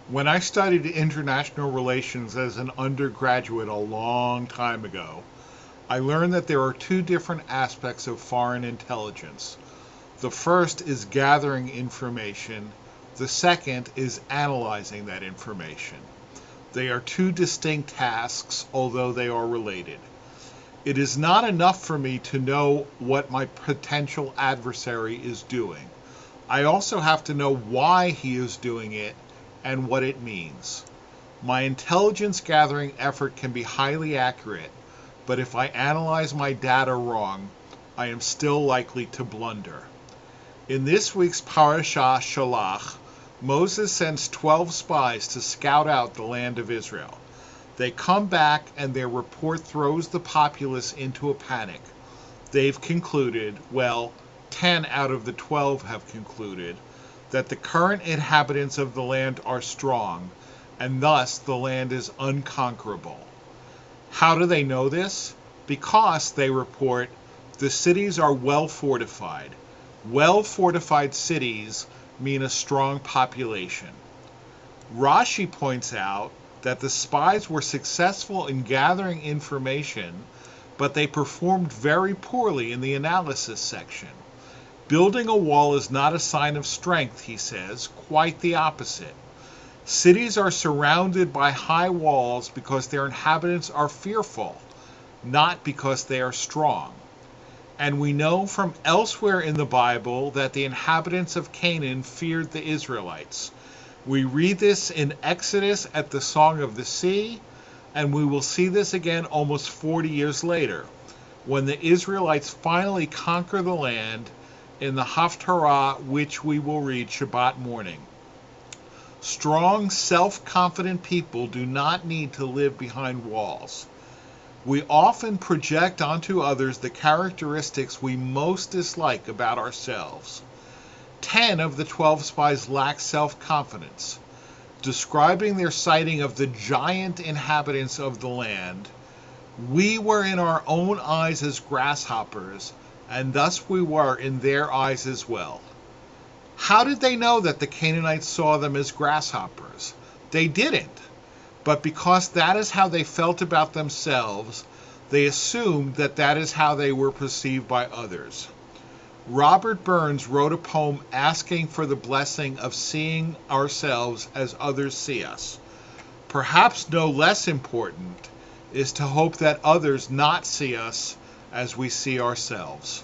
When I studied international relations as an undergraduate a long time ago, I learned that there are two different aspects of foreign intelligence. The first is gathering information, the second is analyzing that information. They are two distinct tasks, although they are related. It is not enough for me to know what my potential adversary is doing. I also have to know why he is doing it and what it means. My intelligence gathering effort can be highly accurate, but if I analyze my data wrong, I am still likely to blunder. In this week's Parashah Shelach, Moses sends 12 spies to scout out the land of Israel. They come back and their report throws the populace into a panic. They've concluded, 10 out of the 12 have concluded, that the current inhabitants of the land are strong, and thus the land is unconquerable. How do they know this? Because, they report, the cities are well fortified. Well fortified cities mean a strong population. Rashi points out that the spies were successful in gathering information, but they performed very poorly in the analysis section. Building a wall is not a sign of strength, he says, quite the opposite. Cities are surrounded by high walls because their inhabitants are fearful, not because they are strong. And we know from elsewhere in the Bible that the inhabitants of Canaan feared the Israelites. We read this in Exodus at the Song of the Sea, and we will see this again almost 40 years later, when the Israelites finally conquer the land in the Haftarah, which we will read Shabbat morning. Strong, self-confident people do not need to live behind walls. We often project onto others the characteristics we most dislike about ourselves. 10 of the 12 spies lack self-confidence. Describing their sighting of the giant inhabitants of the land, we were in our own eyes as grasshoppers, and thus we were in their eyes as well. How did they know that the Canaanites saw them as grasshoppers? They didn't. But because that is how they felt about themselves, they assumed that that is how they were perceived by others. Robert Burns wrote a poem asking for the blessing of seeing ourselves as others see us. Perhaps no less important is to hope that others not see us as we see ourselves.